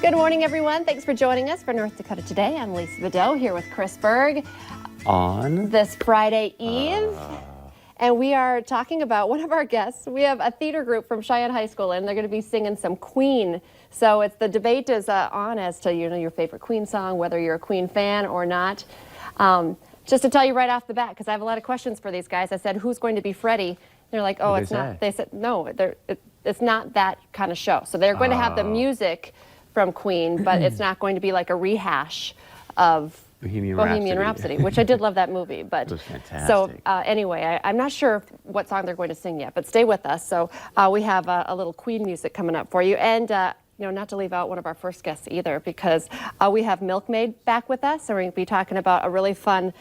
Good morning, everyone. Thanks for joining us for North Dakota Today. I'm Lisa Vidot here with Chris Berg. On this Friday Eve. And we are talking about one of our guests. We have a theater group from Cheyenne High School, and they're going to be singing some Queen. So the debate is on as to your favorite Queen song, whether you're a Queen fan or not. Just to tell you right off the bat, because I have a lot of questions for these guys. I said, who's going to be Freddie? They're like, oh, it's not. They said, no, it's not that kind of show. So they're going to have the music from Queen, but it's not going to be like a rehash of Bohemian Rhapsody, which I did love that movie. But it was fantastic. So anyway, I'm not sure what song they're going to sing yet, but stay with us. So we have a little Queen music coming up for you, and not to leave out one of our first guests either, because we have Milkmaid back with us, and we're going to be talking about a really fun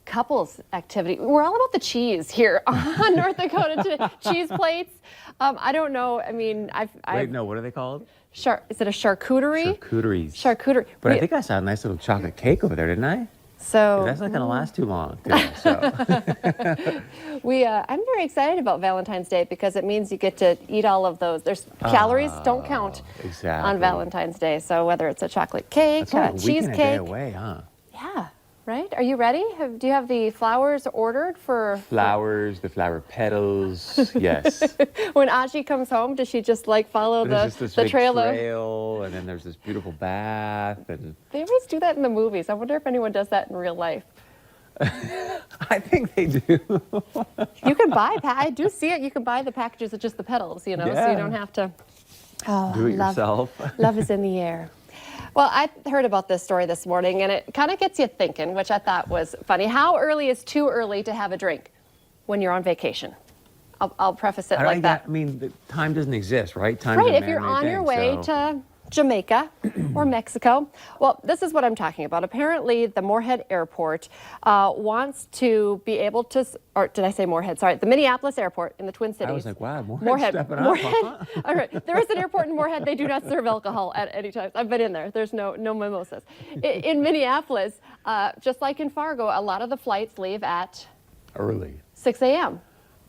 couples activity. We're all about the cheese here on North Dakota today. Cheese plates. I don't know. I mean, Wait, no. What are they called? Is it a charcuterie? Charcuteries. Charcuterie. But I think I saw a nice little chocolate cake over there, didn't I? So that's not going to last too long. So. I'm very excited about Valentine's Day because it means you get to eat all of those. There's calories don't count on Valentine's Day. So whether it's a chocolate cake, a cheesecake. Day away, huh? Yeah. Right? Are you ready? Do you have the flowers ordered for? Flowers, the flower petals, yes. When Aji comes home, does she just follow the trail? And then there's this beautiful bath. And they always do that in the movies. I wonder if anyone does that in real life. I think they do. You can buy, I do see it, you can buy the packages of just the petals, so you don't have to. Do it yourself. Love is in the air. Well, I heard about this story this morning, and it kind of gets you thinking, which I thought was funny. How early is too early to have a drink when you're on vacation? I'll preface it like that. I mean, the time doesn't exist, right? Time right, if you're on your way to Jamaica or Mexico. Well, this is what I'm talking about. Apparently, the Moorhead Airport wants to be able to, or did I say Moorhead? Sorry, the Minneapolis Airport in the Twin Cities. I was like, wow, Moorhead. All right, there is an airport in Moorhead. They do not serve alcohol at any time. I've been in there. There's no mimosas. In Minneapolis, just like in Fargo, a lot of the flights leave at early 6 a.m.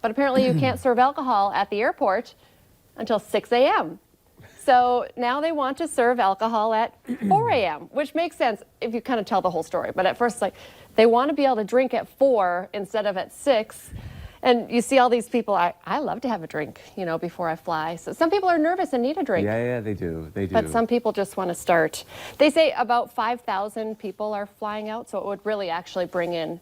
But apparently, you can't serve alcohol at the airport until 6 a.m. So now they want to serve alcohol at 4 a.m., which makes sense if you kind of tell the whole story. But at first, they want to be able to drink at 4 instead of at 6. And you see all these people, I love to have a drink, before I fly. So some people are nervous and need a drink. Yeah, they do. But some people just want to start. They say about 5,000 people are flying out, so it would really actually bring in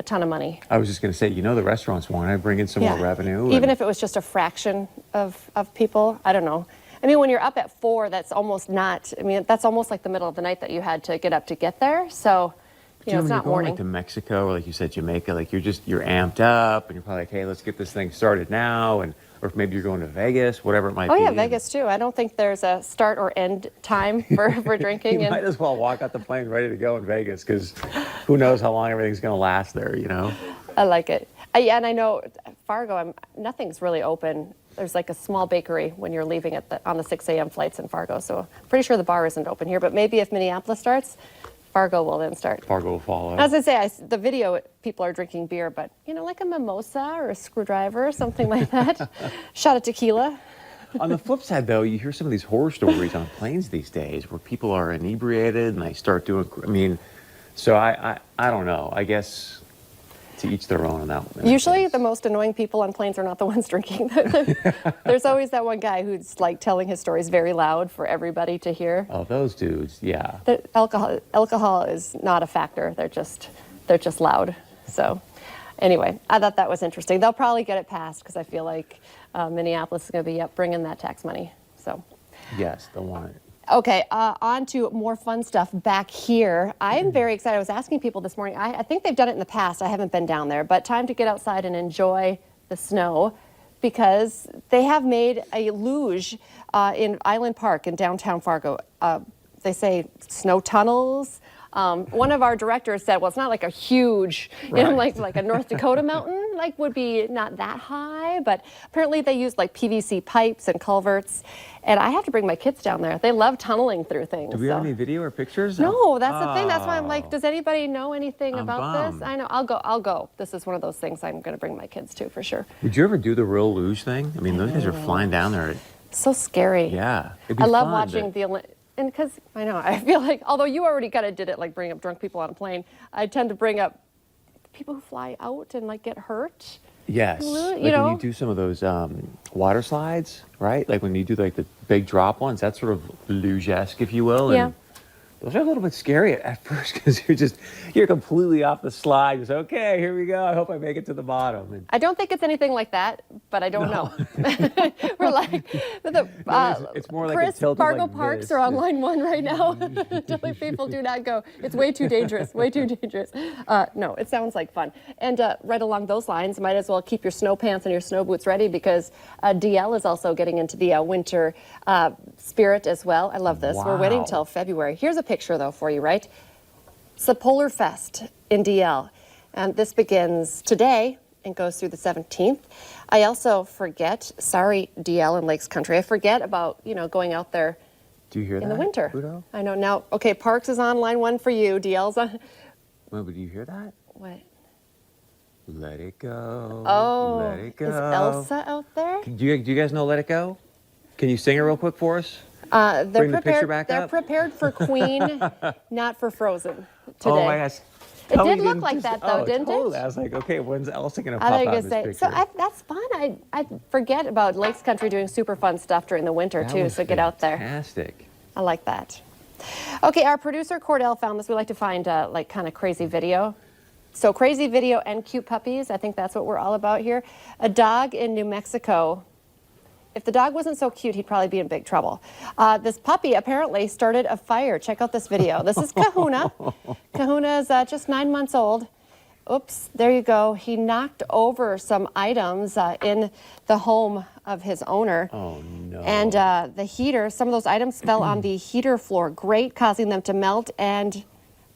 a ton of money. I was just going to say, the restaurants want to bring in some more revenue. Even if it was just a fraction of people, I don't know. I mean, when you're up at 4, that's almost not, that's almost like the middle of the night that you had to get up to get there. So, it's not morning. Like to Mexico, or like you said, Jamaica, you're amped up and you're probably like, hey, let's get this thing started now. Or if maybe you're going to Vegas, whatever it might be. Oh yeah, Vegas too. I don't think there's a start or end time for drinking. You might as well walk out the plane ready to go in Vegas, because who knows how long everything's going to last there, I like it. And I know Fargo, nothing's really open. There's a small bakery when you're leaving on the 6 a.m. flights in Fargo. So I'm pretty sure the bar isn't open here. But maybe if Minneapolis starts, Fargo will then start. Fargo will follow. As I say, the video, people are drinking beer, but, like a mimosa or a screwdriver or something like that. Shot of tequila. On the flip side, though, you hear some of these horror stories on planes these days where people are inebriated and they start doing, so I don't know. I guess to each their own on that one. Usually the most annoying people on planes are not the ones drinking. There's always that one guy who's telling his stories very loud for everybody to hear. Oh, those dudes, yeah. Alcohol is not a factor. They're just loud. So anyway, I thought that was interesting. They'll probably get it passed because I feel like Minneapolis is going to be bringing that tax money. So yes, they'll want it. Okay, on to more fun stuff back here. I am very excited. I was asking people this morning. I think they've done it in the past. I haven't been down there, but time to get outside and enjoy the snow, because they have made a luge in Island Park in downtown Fargo. They say snow tunnels. One of our directors said, well, it's not like a huge, like a North Dakota mountain, would be not that high, but apparently they use PVC pipes and culverts. And I have to bring my kids down there. They love tunneling through things. Do we have any video or pictures? No, that's the thing. That's why I'm like, does anybody know anything about this? I know. I'll go. This is one of those things I'm going to bring my kids to for sure. Would you ever do the real luge thing? I mean, those guys are flying down there at So scary. Yeah. It'd be I love fun watching and because I know, I feel like, although you already kind of did it, like bring up drunk people on a plane, I tend to bring up people who fly out and like get hurt. Yes. You Like know? when you do some of those water slides, right? Like when you do like the big drop ones, that's sort of luge-esque, if you will. Yeah. And those are a little bit scary at first because you're completely off the slide. Just, okay, here we go. I hope I make it to the bottom. And I don't think it's anything like that, but I don't know. We're like, it's more like Chris, a tilted Fargo like Parks this. are on line 1 right now. Telling people do not go. It's way too dangerous, way too dangerous. No, it sounds like fun. And right along those lines, might as well keep your snow pants and your snow boots ready because DL is also getting into the winter spirit as well. I love this. We're waiting Wow. till February. Here's a picture though for you, right? It's the Polar Fest in DL. And this begins today and goes through the 17th. I also forget, sorry, DL and Lakes Country, I forget about, going out there Do you hear that? in the winter. Udo? I know now. Okay, Parks is on line 1 for you. DL's on. Wait, but do you hear that? What? Let it go. Oh, Let it go. is Elsa out there? Do you guys know Let It Go? Can you sing it real quick for us? They're Bring the picture prepared. back They're up. prepared for Queen, not for Frozen today. Oh my gosh. It Tell me did you look didn't like that, though, oh, didn't totally. it? I was like, okay, when's Elsa going to I pop think out it's in this so picture? that's fun. I forget about Lakes Country doing super fun stuff during the winter That too. was So get out there. Fantastic. I like that. Okay, our producer Cordell found this. We like to find like kind of crazy video. So crazy video and cute puppies. I think that's what we're all about here. A dog in New Mexico. If the dog wasn't so cute, he'd probably be in big trouble. This puppy apparently started a fire. Check out this video. This is Kahuna. Kahuna is just 9 months old. Oops, there you go. He knocked over some items in the home of his owner. Oh, no. And the heater, some of those items fell on the heater floor grate, causing them to melt, and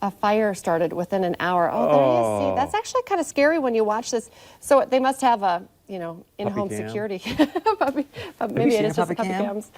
a fire started within an hour. Oh, there you see. That's actually kind of scary when you watch this. So they must have a, in-home Puppy cam? security. Maybe seen it is a just the puppy puppy cam? cams.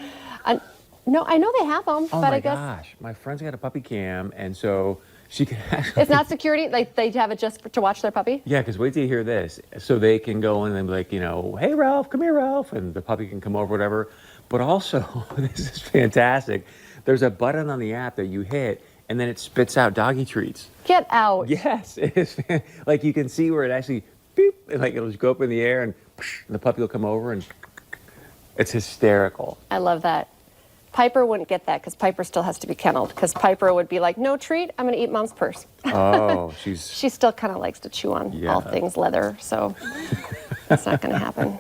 No, I know they have them, Oh but my I guess gosh. My friend's got a puppy cam, and so she can actually. it's not security. Like they have it just to watch their puppy. Yeah, because wait till you hear this. So they can go in and be like, hey, Ralph, come here, Ralph. And the puppy can come over, whatever. But also, this is fantastic. There's a button on the app that you hit, and then it spits out doggy treats. Get out. Yes, it is. Like you can see where it actually, beep, and like it'll just go up in the air, and the puppy will come over, and it's hysterical. I love that. Piper wouldn't get that because Piper still has to be kenneled because Piper would be like, no treat, I'm going to eat mom's purse. Oh, She still kind of likes to chew on all Yeah. things leather, so that's not going to happen.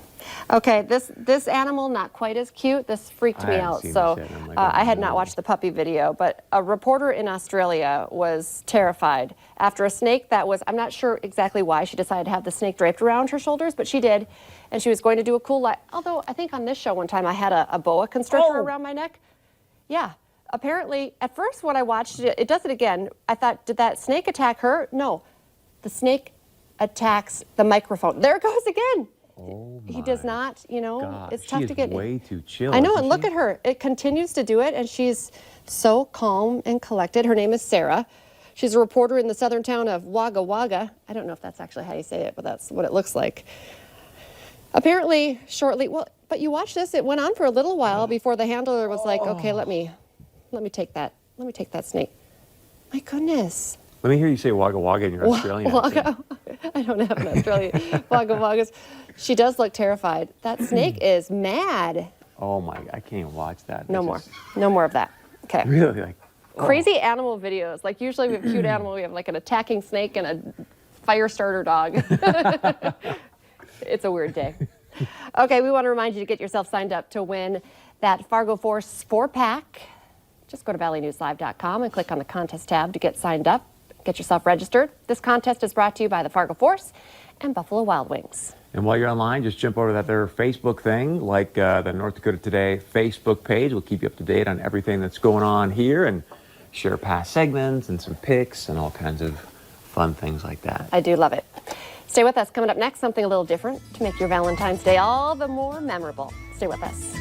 Okay, this animal, not quite as cute. This freaked me I haven't out. seen So this yet, and I'm like, I had oh, not no. watched the puppy video, but a reporter in Australia was terrified after a snake that was, I'm not sure exactly why she decided to have the snake draped around her shoulders, but she did. And she was going to do a cool, although I think on this show one time I had a boa constrictor Oh. around my neck. Yeah. Apparently, at first when I watched it, it does it again. I thought, did that snake attack her? No. The snake attacks the microphone. There it goes again. Oh He does my not, God, it's tough she to is get. way too chill. I know, isn't and look she? at her. It continues to do it, and she's so calm and collected. Her name is Sarah. She's a reporter in the southern town of Wagga Wagga. I don't know if that's actually how you say it, but that's what it looks like. Apparently, shortly, but you watch this, it went on for a little while before the handler was like, okay, let me take that. Let me take that snake. My goodness. Let me hear you say Wagga Wagga in your Australian accent. Wagga. I don't have an Australian. Wagga Waggas. She does look terrified. That snake is mad. Oh my, I can't even watch that. No It's more. just No more of that. Okay. Really, like, Crazy animal videos. Like usually we have cute animal. We have like an attacking snake and a fire starter dog. It's a weird day. Okay, we want to remind you to get yourself signed up to win that Fargo Force 4-pack. Just go to valleynewslive.com and click on the contest tab to get signed up. Get yourself registered. This contest is brought to you by the Fargo Force and Buffalo Wild Wings. and while you're online, just jump over to their Facebook thing, like the North Dakota Today Facebook page. We'll keep you up to date on everything that's going on here and share past segments and some pics and all kinds of fun things like that. I do love it. Stay with us. Coming up next, something a little different to make your Valentine's Day all the more memorable. Stay with us.